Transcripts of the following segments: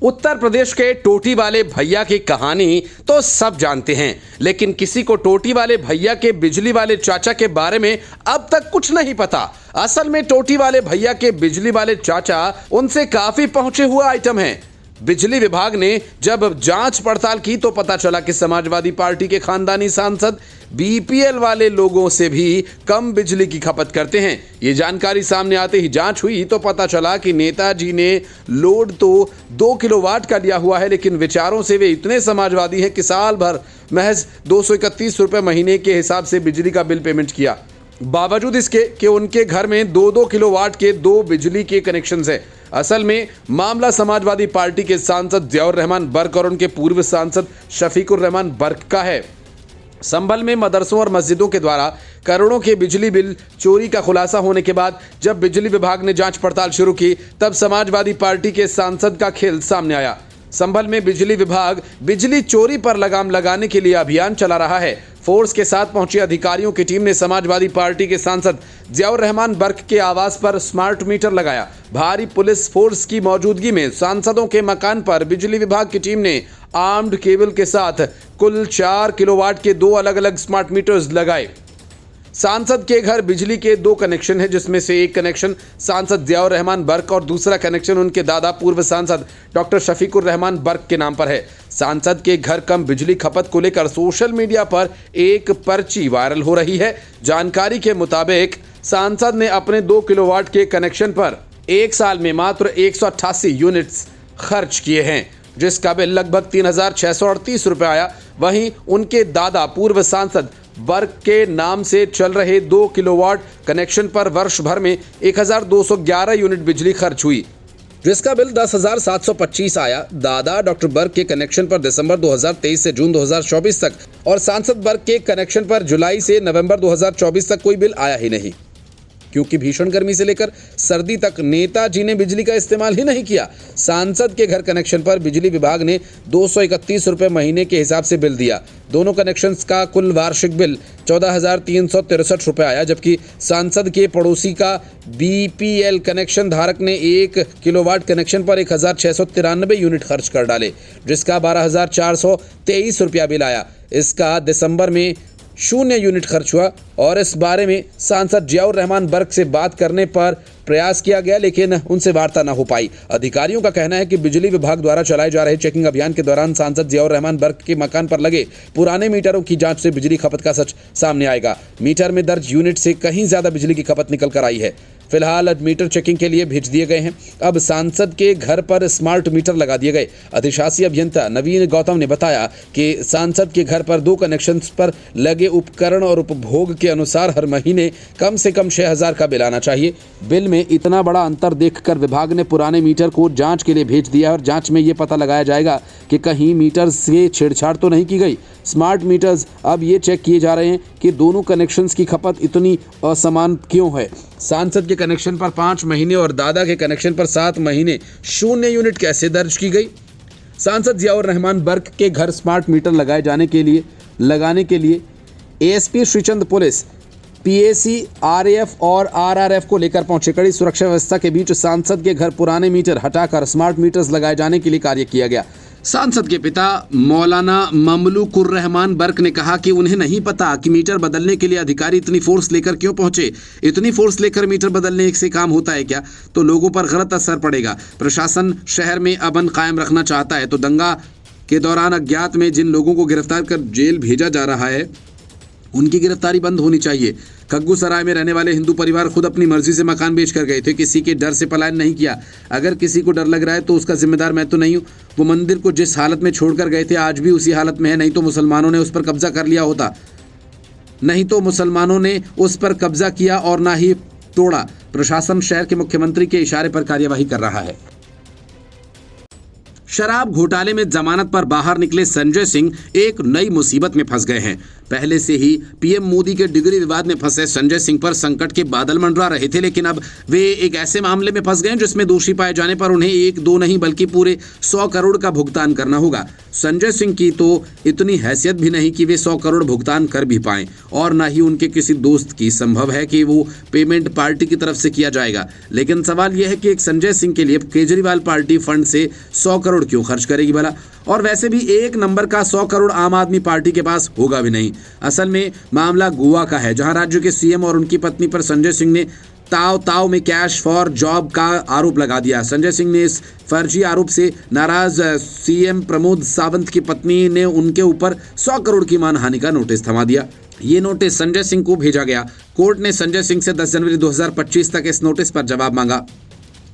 उत्तर प्रदेश के टोटी वाले भैया की कहानी तो सब जानते हैं, लेकिन किसी को टोटी वाले भैया के बिजली वाले चाचा के बारे में अब तक कुछ नहीं पता। असल में टोटी वाले भैया के बिजली वाले चाचा उनसे काफी पहुंचे हुए आइटम हैं। बिजली विभाग ने जब जांच पड़ताल की तो पता चला कि समाजवादी पार्टी के खानदानी सांसद बीपीएल वाले लोगों से भी कम बिजली की खपत करते हैं। ये जानकारी सामने आते ही जांच हुई तो पता चला कि नेताजी ने लोड तो 2 किलोवाट का लिया हुआ है, लेकिन विचारों से वे इतने समाजवादी हैं कि साल भर महज 231 रुपए महीने के हिसाब से बिजली का बिल पेमेंट किया। बावजूद इसके कि उनके घर में 2-2 किलोवाट के 2 बिजली के कनेक्शंस हैं। असल में मामला समाजवादी पार्टी के सांसद जियाउर रहमान बर्क और उनके पूर्व सांसद शफीकुर रहमान बर्क का है। संभल में मदरसों और मस्जिदों के द्वारा करोड़ों के बिजली बिल चोरी का खुलासा होने के बाद जब बिजली विभाग ने जांच पड़ताल शुरू की तब समाजवादी पार्टी के सांसद का खेल सामने आया। संभल में बिजली विभाग बिजली चोरी पर लगाम लगाने के लिए अभियान चला रहा है। फोर्स के साथ पहुंचे अधिकारियों की टीम ने समाजवादी पार्टी के सांसद जियाउर रहमान बर्क के आवास पर स्मार्ट मीटर लगाया। भारी पुलिस फोर्स की मौजूदगी में सांसदों के मकान पर बिजली विभाग की टीम ने आर्म्ड केबल के साथ कुल 4 किलोवाट के 2 अलग अलग स्मार्ट मीटर्स लगाए। सांसद के घर बिजली के 2 कनेक्शन हैं, जिसमें से एक कनेक्शन सांसद जियाउर रहमान बर्क और दूसरा कनेक्शन उनके दादा पूर्व सांसद डॉक्टर शफीकुर रहमान बर्क के नाम पर है। सांसद के घर कम बिजली खपत को लेकर सोशल मीडिया पर एक पर्ची वायरल हो रही है। जानकारी के मुताबिक सांसद ने अपने 2 किलोवाट के कनेक्शन पर एक साल में मात्र 188 यूनिट्स खर्च किए हैं, जिसका बिल लगभग 3638 रुपये आया। वहीं उनके दादा पूर्व सांसद बर्क के नाम से चल रहे 2 किलोवाट कनेक्शन पर वर्ष भर में 1211 यूनिट बिजली खर्च हुई, जिसका बिल 10,725 आया। दादा डॉक्टर बर्क के कनेक्शन पर दिसंबर 2023 से जून 2024 तक और सांसद बर्क के कनेक्शन पर जुलाई से नवंबर 2024 तक कोई बिल आया ही नहीं, क्योंकि भीषण गर्मी से लेकर सर्दी तक नेताजी ने बिजली का इस्तेमाल ही नहीं किया। सांसद के घर कनेक्शन पर बिजली विभाग ने 231 रुपये महीने के हिसाब से बिल दिया। दोनों कनेक्शंस का कुल वार्षिक बिल 14,363 रुपये आया, जबकि सांसद के पड़ोसी का बीपीएल कनेक्शन धारक ने 1 किलोवाट कनेक्शन पर 1,693 यूनिट खर्च कर डाले, जिसका 12,423 रुपया बिल आया। इसका दिसंबर में 0 यूनिट खर्च हुआ और इस बारे में सांसद जियाउर रहमान बर्क से बात करने पर प्रयास किया गया, लेकिन उनसे वार्ता न हो पाई। अधिकारियों का कहना है कि बिजली विभाग द्वारा चलाए जा रहे चेकिंग अभियान के दौरान सांसद जियाउर रहमान बर्क के मकान पर लगे पुराने मीटरों की जांच से बिजली खपत का सच सामने आएगा। मीटर में दर्ज यूनिट से कहीं ज्यादा बिजली की खपत निकल कर आई है। फिलहाल मीटर चेकिंग के लिए भेज दिए गए हैं। अब सांसद के घर पर स्मार्ट मीटर लगा दिए गए। अधिशासी अभियंता नवीन गौतम ने बताया कि सांसद के घर पर 2 कनेक्शंस पर लगे उपकरण और उपभोग के अनुसार हर महीने कम से कम 6,000 का बिल आना चाहिए। बिल में इतना बड़ा अंतर देखकर विभाग ने पुराने मीटर को जांच के लिए भेज दिया और जांच में ये पता लगाया जाएगा कि कहीं मीटर से छेड़छाड़ तो नहीं की गई। स्मार्ट मीटर्स अब ये चेक किए जा रहे हैं कि दोनों कनेक्शंस की खपत इतनी असमान क्यों है। सांसद के कनेक्शन पर 5 महीने और दादा के कनेक्शन पर 7 महीने 0 यूनिट कैसे दर्ज की गई। सांसद जियाउर रहमान बर्क के घर स्मार्ट मीटर लगाने के लिए ASP Shrichand police, PAC, RAF और आरआरएफ को लेकर पहुंचे। कड़ी सुरक्षा व्यवस्था के बीच सांसद के घर पुराने मीटर हटाकर स्मार्ट मीटर्स लगाए जाने के लिए कार्य किया गया। सांसद के पिता मौलाना ममलूकुर रहमान बर्क ने कहा कि उन्हें नहीं पता कि मीटर बदलने के लिए अधिकारी इतनी फोर्स लेकर क्यों पहुंचे। इतनी फोर्स लेकर मीटर बदलने से काम होता है क्या? तो लोगों पर गलत असर पड़ेगा। प्रशासन शहर में अमन कायम रखना चाहता है तो दंगा के दौरान अज्ञात में जिन लोगों को गिरफ्तार कर जेल भेजा जा रहा है उनकी गिरफ्तारी बंद होनी चाहिए। खग्गूसराय में रहने वाले हिंदू परिवार खुद अपनी मर्जी से मकान बेच कर गए थे, किसी के डर से पलायन नहीं किया। अगर किसी को डर लग रहा है तो उसका जिम्मेदार मैं तो नहीं हूँ। वो मंदिर को जिस हालत में छोड़कर गए थे आज भी उसी हालत में है, नहीं तो मुसलमानों ने उस पर कब्जा कर लिया होता। नहीं तो मुसलमानों ने उस पर कब्जा किया और ना ही तोड़ा। प्रशासन शहर के मुख्यमंत्री के इशारे पर कार्यवाही कर रहा है। शराब घोटाले में जमानत पर बाहर निकले संजय सिंह एक नई मुसीबत में फंस गए हैं। पहले से ही पीएम मोदी के डिग्री विवाद में फंसे संजय सिंह पर संकट के बादल मंडरा रहे थे, लेकिन अब वे एक ऐसे मामले में फंस गए जिसमें दोषी पाए जाने पर उन्हें 1-2 नहीं बल्कि पूरे 100 करोड़ का भुगतान करना होगा। संजय सिंह की तो इतनी हैसियत भी नहीं कि वे 100 करोड़ भुगतान कर भी पाएं, और न ही उनके किसी दोस्त की संभव है कि वो पेमेंट पार्टी की तरफ से किया जाएगा। लेकिन सवाल यह है कि एक संजय सिंह के लिए केजरीवाल पार्टी फंड से 100 करोड़ क्यों खर्च करेगी भला? और वैसे भी एक नंबर का 100 करोड़ आम आदमी पार्टी के पास होगा भी नहीं। असल में मामला गोवा का है, जहां राज्य के सीएम और उनकी पत्नी पर संजय सिंह ने ताव में कैश फॉर जॉब का आरोप लगा दिया। संजय सिंह ने इस फर्जी आरोप से नाराज सीएम प्रमोद सावंत की पत्नी ने उनके ऊपर 100 करोड़ की मानहानि का नोटिस थमा दिया। ये नोटिस संजय सिंह को भेजा गया। कोर्ट ने संजय सिंह से 10 जनवरी 2025 तक इस नोटिस पर जवाब मांगा।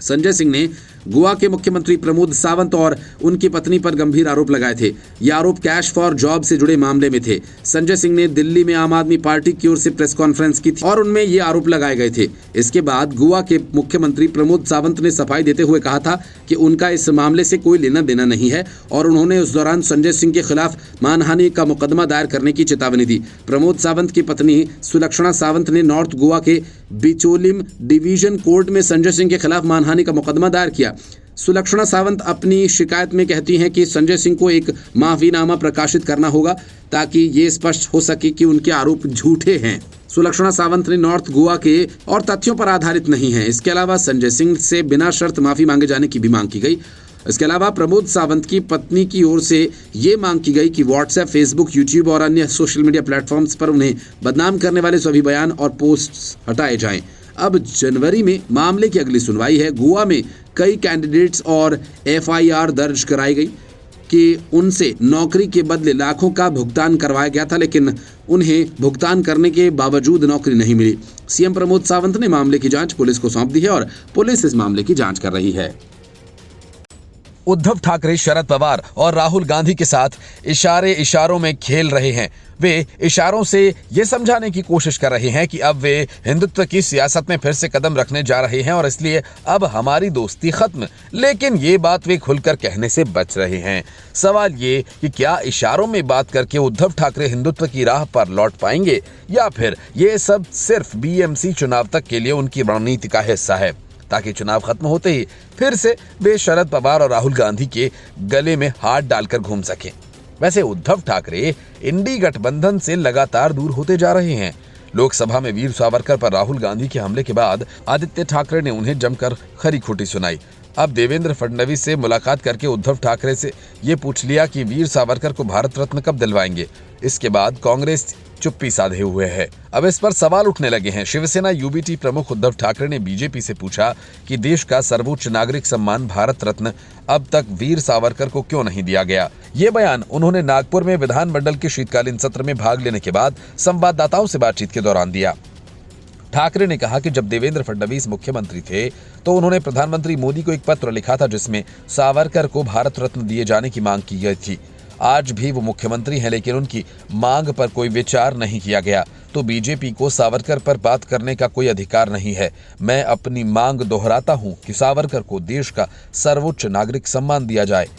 संजय सिंह ने गोवा के मुख्यमंत्री प्रमोद सावंत और उनकी पत्नी पर गंभीर आरोप लगाए थे। ये आरोप कैश फॉर जॉब से जुड़े मामले में थे। संजय सिंह ने दिल्ली में आम आदमी पार्टी की ओर से प्रेस कॉन्फ्रेंस की थी और उनमें ये आरोप लगाए गए थे। इसके बाद गोवा के मुख्यमंत्री प्रमोद सावंत ने सफाई देते हुए कहा था कि उनका इस मामले से कोई लेना देना नहीं है, और उन्होंने उस दौरान संजय सिंह के खिलाफ मानहानि का मुकदमा दायर करने की चेतावनी दी। प्रमोद सावंत की पत्नी सुलक्षणा सावंत ने नॉर्थ गोवा के बिचोलिम डिवीजन कोर्ट में संजय सिंह के खिलाफ मानहानि का मुकदमा दायर किया। सुलक्षणा सावंत अपनी शिकायत में कहती हैं कि संजय सिंह को एक माफीनामा प्रकाशित करना होगा ताकि ये स्पष्ट हो सके कि उनके आरोप झूठे हैं। सुलक्षणा सावंत ने नॉर्थ गोवा के और तथ्यों पर आधारित नहीं है। इसके अलावा संजय सिंह से बिना शर्त माफी मांगे जाने की भी मांग की गई। इसके अलावा प्रमोद सावंत की पत्नी की ओर से ये मांग की गई कि व्हाट्सएप, फेसबुक, यूट्यूब और अन्य सोशल मीडिया प्लेटफॉर्म्स पर उन्हें बदनाम करने वाले सभी बयान और पोस्ट्स हटाए जाएं। अब जनवरी में मामले की अगली सुनवाई है। गोवा में कई कैंडिडेट्स और एफआईआर दर्ज कराई गई कि उनसे नौकरी के बदले लाखों का भुगतान करवाया गया था, लेकिन उन्हें भुगतान करने के बावजूद नौकरी नहीं मिली। सीएम प्रमोद सावंत ने मामले की जांच पुलिस को सौंप दी है और पुलिस इस मामले की जांच कर रही है। उद्धव ठाकरे शरद पवार और राहुल गांधी के साथ इशारों में खेल रहे हैं। वे इशारों से ये समझाने की कोशिश कर रहे हैं कि अब वे हिंदुत्व की सियासत में फिर से कदम रखने जा रहे हैं और इसलिए अब हमारी दोस्ती खत्म। लेकिन ये बात वे खुलकर कहने से बच रहे हैं। सवाल ये कि क्या इशारों में बात करके उद्धव ठाकरे हिंदुत्व की राह पर लौट पाएंगे, या फिर ये सब सिर्फ बीएमसी चुनाव तक के लिए उनकी रणनीति का हिस्सा है, ताकि चुनाव खत्म होते ही फिर से वे शरद पवार और राहुल गांधी के गले में हाथ डालकर घूम सकें। वैसे उद्धव ठाकरे इंडी गठबंधन से लगातार दूर होते जा रहे हैं। लोकसभा में वीर सावरकर पर राहुल गांधी के हमले के बाद आदित्य ठाकरे ने उन्हें जमकर खरी खोटी सुनाई। अब देवेंद्र फडणवीस से मुलाकात करके उद्धव ठाकरे से ये पूछ लिया कि वीर सावरकर को भारत रत्न कब दिलवाएंगे। इसके बाद कांग्रेस चुप्पी साधे हुए है। अब इस पर सवाल उठने लगे हैं। शिवसेना यूबीटी प्रमुख उद्धव ठाकरे ने बीजेपी से पूछा कि देश का सर्वोच्च नागरिक सम्मान भारत रत्न अब तक वीर सावरकर को क्यों नहीं दिया गया। ये बयान उन्होंने नागपुर में विधानमंडल के शीतकालीन सत्र में भाग लेने के बाद संवाददाताओं से बातचीत के दौरान दिया। ठाकरे ने कहा कि जब देवेंद्र फडणवीस मुख्यमंत्री थे तो उन्होंने प्रधानमंत्री मोदी को एक पत्र लिखा था जिसमें सावरकर को भारत रत्न दिए जाने की मांग की गई थी। आज भी वो मुख्यमंत्री हैं, लेकिन उनकी मांग पर कोई विचार नहीं किया गया, तो बीजेपी को सावरकर पर बात करने का कोई अधिकार नहीं है। मैं अपनी मांग दोहराता हूं कि सावरकर को देश का सर्वोच्च नागरिक सम्मान दिया जाए।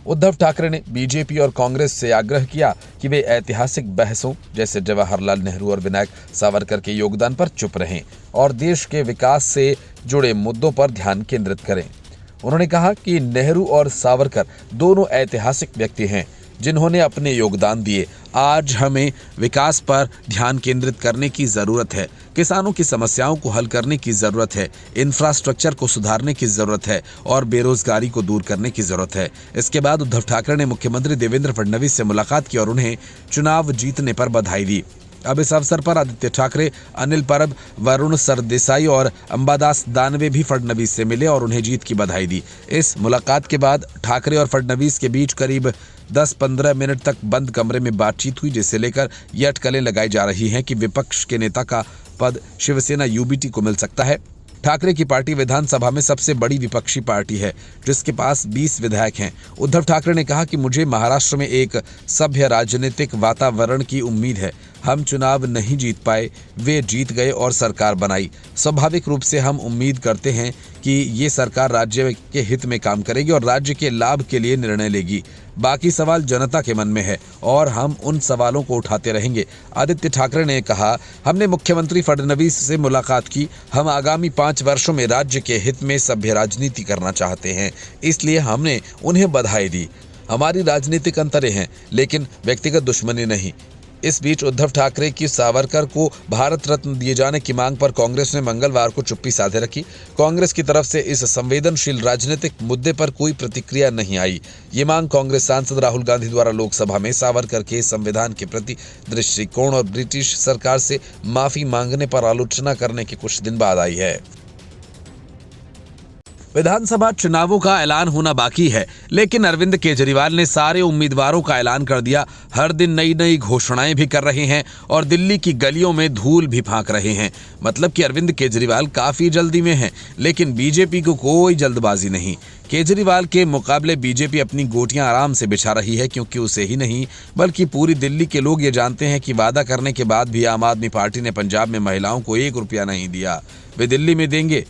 उद्धव ठाकरे ने बीजेपी और कांग्रेस से आग्रह किया कि वे ऐतिहासिक बहसों जैसे जवाहरलाल नेहरू और विनायक सावरकर के योगदान पर चुप रहें और देश के विकास से जुड़े मुद्दों पर ध्यान केंद्रित करें। उन्होंने कहा कि नेहरू और सावरकर दोनों ऐतिहासिक व्यक्ति हैं जिन्होंने अपने योगदान दिए। आज हमें विकास पर ध्यान केंद्रित करने की जरूरत है, किसानों की समस्याओं को हल करने की जरूरत है, इंफ्रास्ट्रक्चर को सुधारने की जरूरत है और बेरोजगारी को दूर करने की जरूरत है। इसके बाद उद्धव ठाकरे ने मुख्यमंत्री देवेंद्र फडणवीस से मुलाकात की और उन्हें चुनाव जीतने पर बधाई दी। अब इस अवसर पर आदित्य ठाकरे, अनिल परब, वरुण सरदेसाई और अंबादास दानवे भी फडणवीस से मिले और उन्हें जीत की बधाई दी। इस मुलाकात के बाद ठाकरे और फडणवीस के बीच करीब 10-15 मिनट तक बंद कमरे में बातचीत हुई, जिसे लेकर ये अटकलें लगाई जा रही हैं कि विपक्ष के नेता का पद शिवसेना यूबीटी को मिल सकता है। ठाकरे की पार्टी विधानसभा में सबसे बड़ी विपक्षी पार्टी है, जिसके पास 20 विधायक हैं। उद्धव ठाकरे ने कहा कि मुझे महाराष्ट्र में एक सभ्य राजनीतिक वातावरण की उम्मीद है। हम चुनाव नहीं जीत पाए, वे जीत गए और सरकार बनाई। स्वाभाविक रूप से हम उम्मीद करते हैं कि ये सरकार राज्य के हित में काम करेगी और राज्य के लाभ के लिए निर्णय लेगी। बाकी सवाल जनता के मन में है और हम उन सवालों को उठाते रहेंगे। आदित्य ठाकरे ने कहा, हमने मुख्यमंत्री फडणवीस से मुलाकात की। हम आगामी 5 वर्षों में राज्य के हित में सभ्य राजनीति करना चाहते हैं, इसलिए हमने उन्हें बधाई दी। हमारी राजनीतिक अंतरें हैं, लेकिन व्यक्तिगत दुश्मनी नहीं। इस बीच उद्धव ठाकरे की सावरकर को भारत रत्न दिए जाने की मांग पर कांग्रेस ने मंगलवार को चुप्पी साधे रखी। कांग्रेस की तरफ से इस संवेदनशील राजनीतिक मुद्दे पर कोई प्रतिक्रिया नहीं आई। ये मांग कांग्रेस सांसद राहुल गांधी द्वारा लोकसभा में सावरकर के संविधान के प्रति दृष्टिकोण और ब्रिटिश सरकार से माफी मांगने पर आलोचना करने के कुछ दिन बाद आई है। विधानसभा चुनावों का ऐलान होना बाकी है, लेकिन अरविंद केजरीवाल ने सारे उम्मीदवारों का ऐलान कर दिया। हर दिन नई नई घोषणाएं भी कर रहे हैं और दिल्ली की गलियों में धूल भी फांक रहे हैं। मतलब कि अरविंद केजरीवाल काफी जल्दी में हैं, लेकिन बीजेपी को कोई जल्दबाजी नहीं। केजरीवाल के मुकाबले बीजेपी अपनी गोटियां आराम से बिछा रही है, क्योंकि उसे ही नहीं बल्कि पूरी दिल्ली के लोग ये जानते हैं कि वादा करने के बाद भी आम आदमी पार्टी ने पंजाब में महिलाओं को 1 रुपया नहीं दिया। वे दिल्ली में देंगे,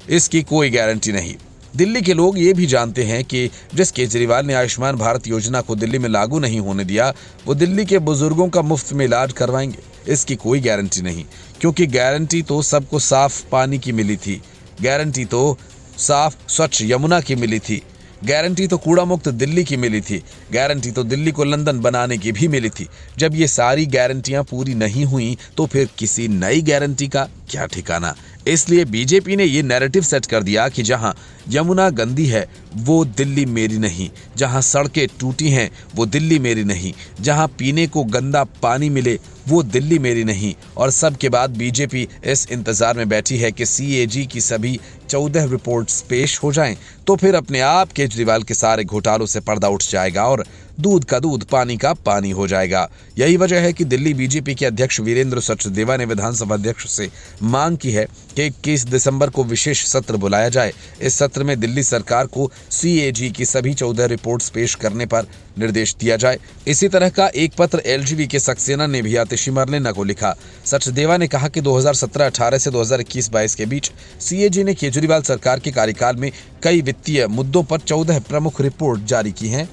इसकी कोई गारंटी नहीं। दिल्ली के लोग ये भी जानते हैं कि जिस केजरीवाल ने आयुष्मान भारत योजना को दिल्ली में लागू नहीं होने दिया, वो दिल्ली के बुजुर्गों का मुफ्त में इलाज करवाएंगे। इसकी कोई गारंटी नहीं, क्योंकि गारंटी तो सबको साफ पानी की मिली थी, गारंटी तो साफ स्वच्छ यमुना की मिली थी, गारंटी तो कूड़ा मुक्त दिल्ली की मिली थी, गारंटी तो दिल्ली को लंदन बनाने की भी मिली थी। जब ये सारी गारंटियां पूरी नहीं हुई तो फिर किसी नई गारंटी का क्या ठिकाना। इसलिए बीजेपी ने ये नैरेटिव सेट कर दिया कि जहां यमुना गंदी है वो दिल्ली मेरी नहीं, जहां सड़कें टूटी हैं वो दिल्ली मेरी नहीं, जहां पीने को गंदा पानी मिले वो दिल्ली मेरी नहीं। और सबके बाद बीजेपी इस इंतजार में बैठी है कि सीएजी की सभी 14 रिपोर्ट्स पेश हो जाएं, तो फिर अपने आप केजरीवाल के सारे घोटालों से पर्दा उठ जाएगा और दूध का दूध पानी का पानी हो जाएगा। यही वजह है कि दिल्ली बीजेपी के अध्यक्ष वीरेंद्र सचदेवा ने विधानसभा अध्यक्ष से मांग की है कि 21 दिसंबर को विशेष सत्र बुलाया जाए। इस सत्र में दिल्ली सरकार को सीएजी की सभी 14 रिपोर्ट्स पेश करने पर निर्देश दिया जाए। इसी तरह का एक पत्र एलजीबी के सक्सेना ने भी आतिशी मरलेना को लिखा। सचदेवा ने कहा कि 2017-18 से 2021-22 के बीच सीएजी ने केजरीवाल सरकार के कार्यकाल में कई वित्तीय मुद्दों पर 14 प्रमुख रिपोर्ट जारी की हैं।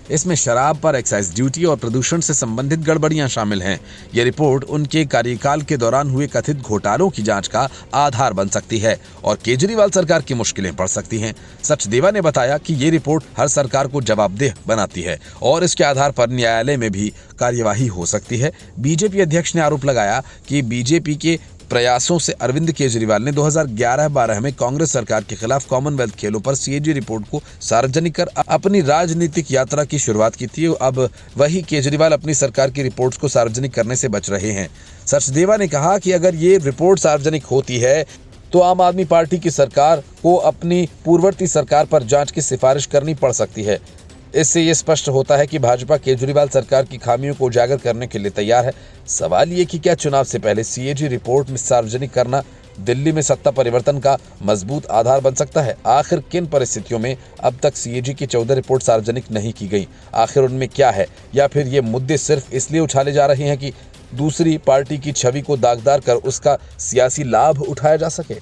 इसमें शराब पर एक्साइज ड्यूटी और प्रदूषण से संबंधित गड़बड़ियां शामिल हैं। यह रिपोर्ट उनके कार्यकाल के दौरान हुए कथित घोटालों की जांच का आधार बन सकती है और केजरीवाल सरकार की मुश्किलें बढ़ सकती हैं। सचदेवा ने बताया कि ये रिपोर्ट हर सरकार को जवाबदेह बनाती है और इसके आधार पर न्यायालय में भी कार्यवाही हो सकती है। बीजेपी अध्यक्ष ने आरोप लगाया कि बीजेपी के प्रयासों से अरविंद केजरीवाल ने 2011-12 में कांग्रेस सरकार के खिलाफ कॉमनवेल्थ खेलों पर सीएजी रिपोर्ट को सार्वजनिक कर अपनी राजनीतिक यात्रा की शुरुआत की थी। अब वही केजरीवाल अपनी सरकार की रिपोर्ट्स को सार्वजनिक करने से बच रहे हैं। सचदेवा ने कहा कि अगर ये रिपोर्ट सार्वजनिक होती है तो आम आदमी पार्टी की सरकार को अपनी पूर्ववर्ती सरकार पर जांच की सिफारिश करनी पड़ सकती है। इससे ये स्पष्ट होता है कि भाजपा केजरीवाल सरकार की खामियों को उजागर करने के लिए तैयार है। सवाल ये कि क्या चुनाव से पहले सीएजी रिपोर्ट में सार्वजनिक करना दिल्ली में सत्ता परिवर्तन का मजबूत आधार बन सकता है? आखिर किन परिस्थितियों में अब तक सीएजी की 14 रिपोर्ट सार्वजनिक नहीं की गई? आखिर उनमें क्या है? या फिर ये मुद्दे सिर्फ इसलिए उछाले जा रहे हैं कि दूसरी पार्टी की छवि को दागदार कर उसका सियासी लाभ उठाया जा सके?